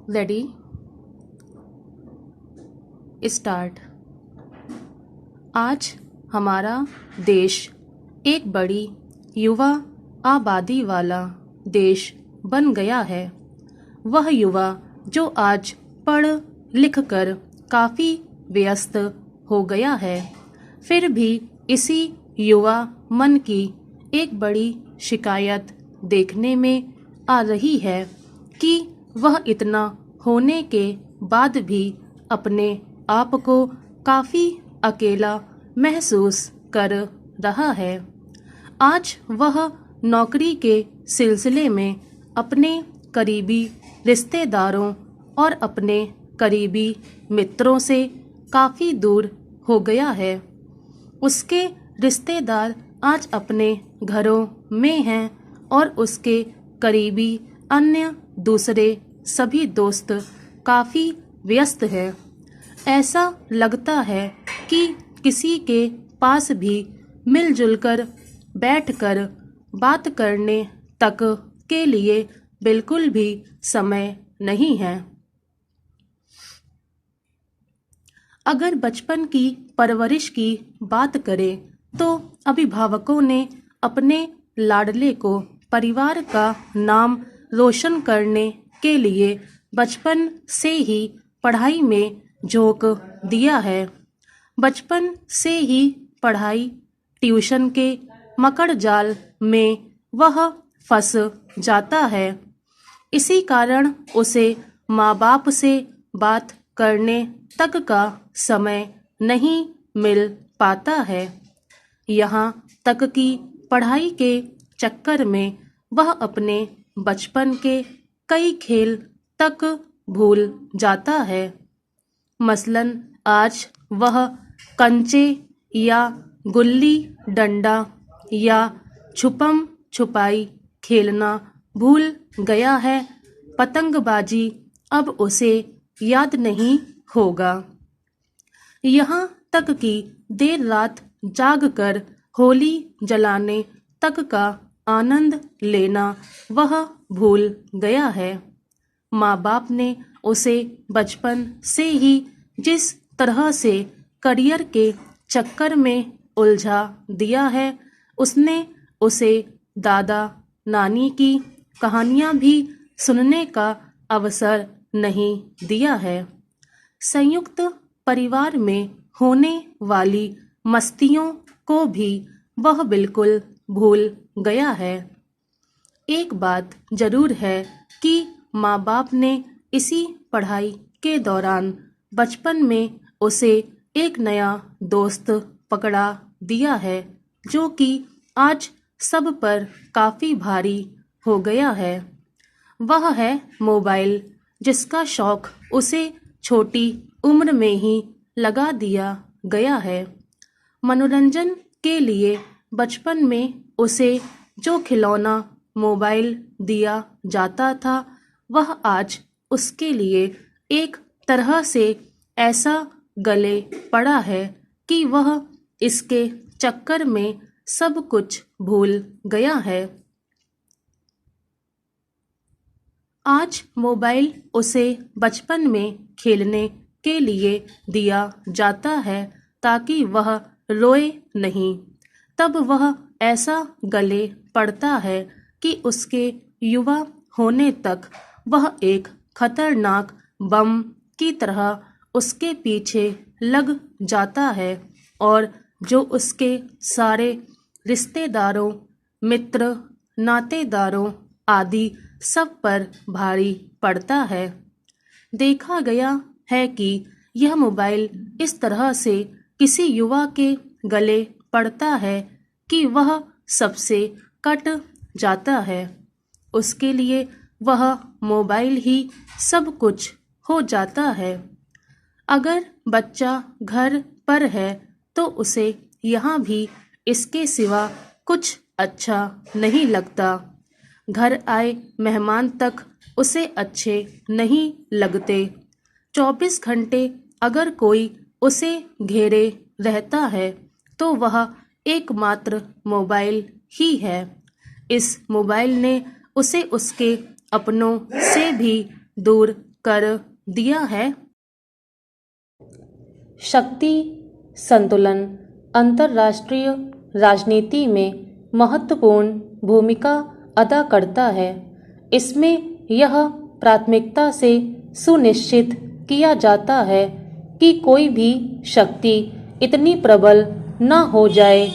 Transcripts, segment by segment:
Ready start. आज हमारा देश एक बड़ी युवा आबादी वाला देश बन गया है। वह युवा जो आज पढ़ लिख कर काफ़ी व्यस्त हो गया है, फिर भी इसी युवा मन की एक बड़ी शिकायत देखने में आ रही है कि वह इतना होने के बाद भी अपने आप को काफ़ी अकेला महसूस कर रहा है। आज वह नौकरी के सिलसिले में अपने करीबी रिश्तेदारों और अपने करीबी मित्रों से काफ़ी दूर हो गया है। उसके रिश्तेदार आज अपने घरों में हैं और उसके करीबी अन्य दूसरे सभी दोस्त काफ़ी व्यस्त हैं। ऐसा लगता है कि किसी के पास भी मिलजुल कर बैठकर बात करने तक के लिए बिल्कुल भी समय नहीं है। अगर बचपन की परवरिश की बात करें तो अभिभावकों ने अपने लाडले को परिवार का नाम रोशन करने के लिए बचपन से ही पढ़ाई में झोंक दिया है। बचपन से ही पढ़ाई ट्यूशन के मकड़ जाल में वह फंस जाता है। इसी कारण उसे माँ बाप से बात करने तक का समय नहीं मिल पाता है। यहाँ तक कि पढ़ाई के चक्कर में वह अपने बचपन के कई खेल तक भूल जाता है। मसलन आज वह कंचे या गुल्ली डंडा या छुपम छुपाई खेलना भूल गया है। पतंगबाजी अब उसे याद नहीं होगा। यहाँ तक कि देर रात जागकर होली जलाने तक का आनंद लेना वह भूल गया है। माँ बाप ने उसे बचपन से ही जिस तरह से करियर के चक्कर में उलझा दिया है, उसने उसे दादा नानी की कहानियाँ भी सुनने का अवसर नहीं दिया है। संयुक्त परिवार में होने वाली मस्तियों को भी वह बिल्कुल भूल गया है। एक बात जरूर है कि माँ बाप ने इसी पढ़ाई के दौरान बचपन में उसे एक नया दोस्त पकड़ा दिया है, जो कि आज सब पर काफ़ी भारी हो गया है। वह है मोबाइल, जिसका शौक उसे छोटी उम्र में ही लगा दिया गया है। मनोरंजन के लिए बचपन में उसे जो खिलौना मोबाइल दिया जाता था, वह आज उसके लिए एक तरह से ऐसा गले पड़ा है कि वह इसके चक्कर में सब कुछ भूल गया है। आज मोबाइल उसे बचपन में खेलने के लिए दिया जाता है ताकि वह रोए नहीं। तब वह ऐसा गले पड़ता है कि उसके युवा होने तक वह एक खतरनाक बम की तरह उसके पीछे लग जाता है और जो उसके सारे रिश्तेदारों, मित्र, नातेदारों आदि सब पर भारी पड़ता है। देखा गया है कि यह मोबाइल इस तरह से किसी युवा के गले पड़ता है कि वह सबसे कट जाता है। उसके लिए वह मोबाइल ही सब कुछ हो जाता है। अगर बच्चा घर पर है तो उसे यहाँ भी इसके सिवा कुछ अच्छा नहीं लगता। घर आए मेहमान तक उसे अच्छे नहीं लगते। 24 घंटे अगर कोई उसे घेरे रहता है तो वह एकमात्र मोबाइल ही है। इस मोबाइल ने उसे उसके अपनों से भी दूर कर दिया है। शक्ति संतुलन अंतर्राष्ट्रीय राजनीति में महत्वपूर्ण भूमिका अदा करता है। इसमें यह प्राथमिकता से सुनिश्चित किया जाता है कि कोई भी शक्ति इतनी प्रबल न हो जाए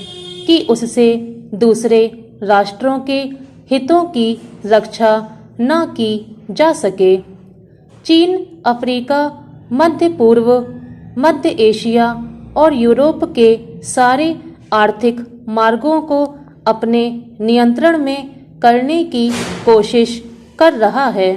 कि उससे दूसरे राष्ट्रों के हितों की रक्षा न की जा सके। चीन अफ्रीका, मध्य पूर्व, मध्य एशिया और यूरोप के सारे आर्थिक मार्गों को अपने नियंत्रण में करने की कोशिश कर रहा है।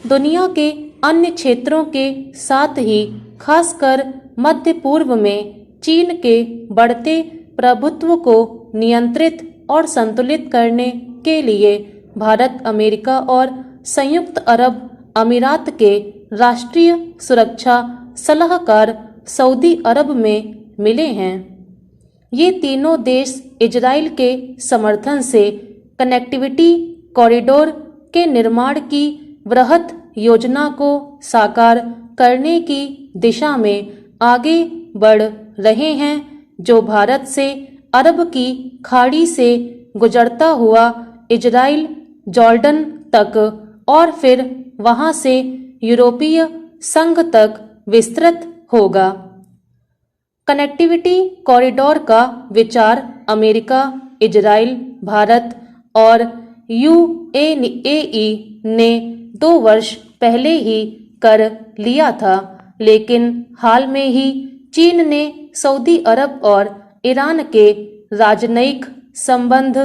दुनिया के अन्य क्षेत्रों के साथ ही खासकर मध्य पूर्व में चीन के बढ़ते प्रभुत्व को नियंत्रित और संतुलित करने के लिए भारत, अमेरिका और संयुक्त अरब अमीरात के राष्ट्रीय सुरक्षा सलाहकार सऊदी अरब में मिले हैं। ये तीनों देश इजराइल के समर्थन से कनेक्टिविटी कॉरिडोर के निर्माण की वृहत योजना को साकार करने की दिशा में आगे बढ़ रहे हैं, जो भारत से अरब की खाड़ी से गुजरता हुआ इजराइल, जॉर्डन तक और फिर वहां से यूरोपीय संघ तक विस्तृत होगा। कनेक्टिविटी कॉरिडोर का विचार अमेरिका, इजराइल, भारत और यूएई ने 2 वर्ष पहले ही कर लिया था, लेकिन हाल में ही चीन ने सऊदी अरब और ईरान के राजनयिक संबंध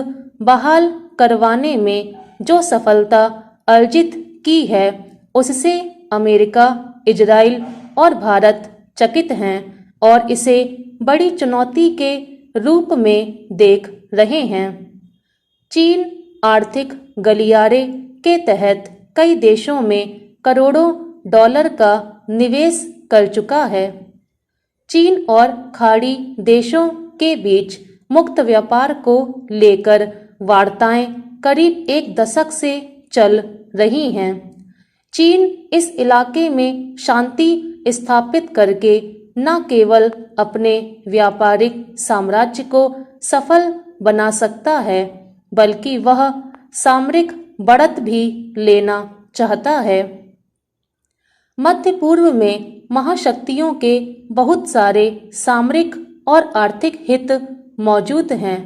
बहाल करवाने में जो सफलता अर्जित की है, उससे अमेरिका, इजराइल और भारत चकित हैं और इसे बड़ी चुनौती के रूप में देख रहे हैं। चीन आर्थिक गलियारे के तहत कई देशों में करोड़ों डॉलर का निवेश कर चुका है। चीन और खाड़ी देशों के बीच मुक्त व्यापार को लेकर वार्ताएं करीब 1 दशक से चल रही हैं। चीन इस इलाके में शांति स्थापित करके न केवल अपने व्यापारिक साम्राज्य को सफल बना सकता है, बल्कि वह सामरिक बढ़त भी लेना चाहता है। मध्य पूर्व में महाशक्तियों के बहुत सारे सामरिक और आर्थिक हित मौजूद हैं।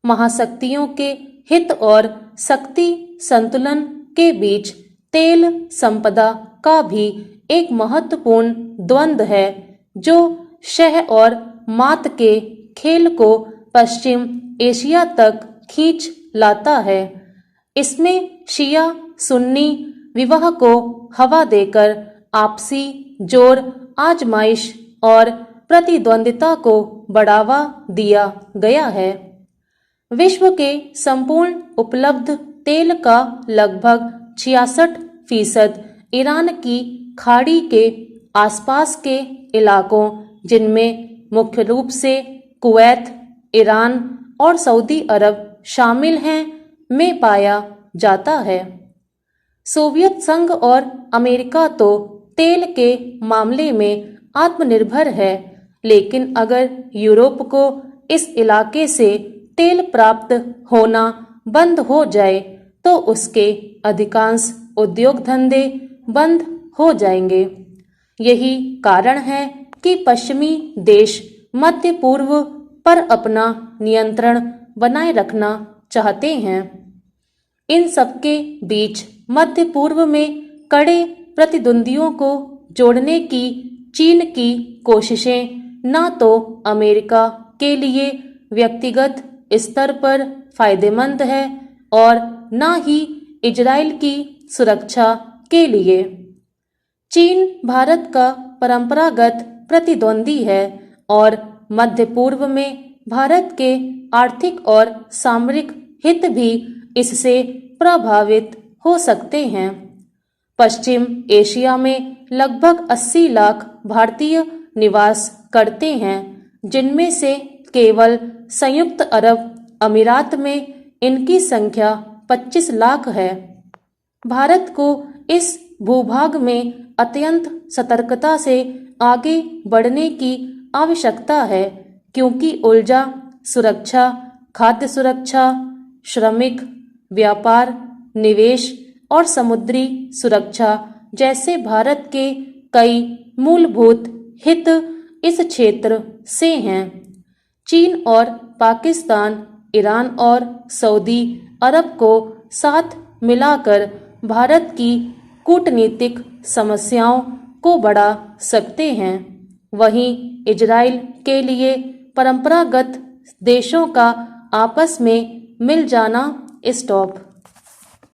महाशक्तियों के हित और शक्ति संतुलन के बीच तेल संपदा का भी एक महत्वपूर्ण द्वंद्व है, जो शह और मात के खेल को पश्चिम एशिया तक खींच लाता है। इसमें शिया सुन्नी विवाह को हवा देकर आपसी जोर आजमाइश और प्रतिद्वंदिता को बढ़ावा दिया गया है। विश्व के संपूर्ण उपलब्ध तेल का लगभग 66% ईरान की खाड़ी के आसपास के इलाकों, जिनमें मुख्य रूप से कुवैत, ईरान और सऊदी अरब शामिल हैं, में पाया जाता है। सोवियत संघ और अमेरिका तो तेल के मामले में आत्मनिर्भर है, लेकिन अगर यूरोप को इस इलाके से तेल प्राप्त होना बंद हो जाए तो उसके अधिकांश उद्योग धंधे बंद हो जाएंगे। यही कारण है कि पश्चिमी देश मध्य पूर्व पर अपना नियंत्रण बनाए रखना चाहते हैं। इन सबके बीच मध्य पूर्व में कड़े प्रतिद्वंदियों को जोड़ने की चीन की कोशिशें न तो अमेरिका के लिए व्यक्तिगत स्तर पर फायदेमंद है और न ही इजराइल की सुरक्षा के लिए। चीन भारत का परंपरागत प्रतिद्वंदी है और मध्य पूर्व में भारत के आर्थिक और सामरिक हित भी इससे प्रभावित हो सकते हैं। पश्चिम एशिया में लगभग 80 लाख भारतीय निवास करते हैं, जिनमें से केवल संयुक्त अरब अमीरात में इनकी संख्या 25 लाख है। भारत को इस भूभाग में अत्यंत सतर्कता से आगे बढ़ने की आवश्यकता है, क्योंकि ऊर्जा सुरक्षा, खाद्य सुरक्षा, श्रमिक, व्यापार, निवेश और समुद्री सुरक्षा जैसे भारत के कई मूलभूत हित इस क्षेत्र से हैं। चीन और पाकिस्तान, ईरान और सऊदी अरब को साथ मिलाकर भारत की कूटनीतिक समस्याओं को बढ़ा सकते हैं। वहीं इजराइल के लिए परंपरागत देशों का आपस में मिल जाना स्टॉप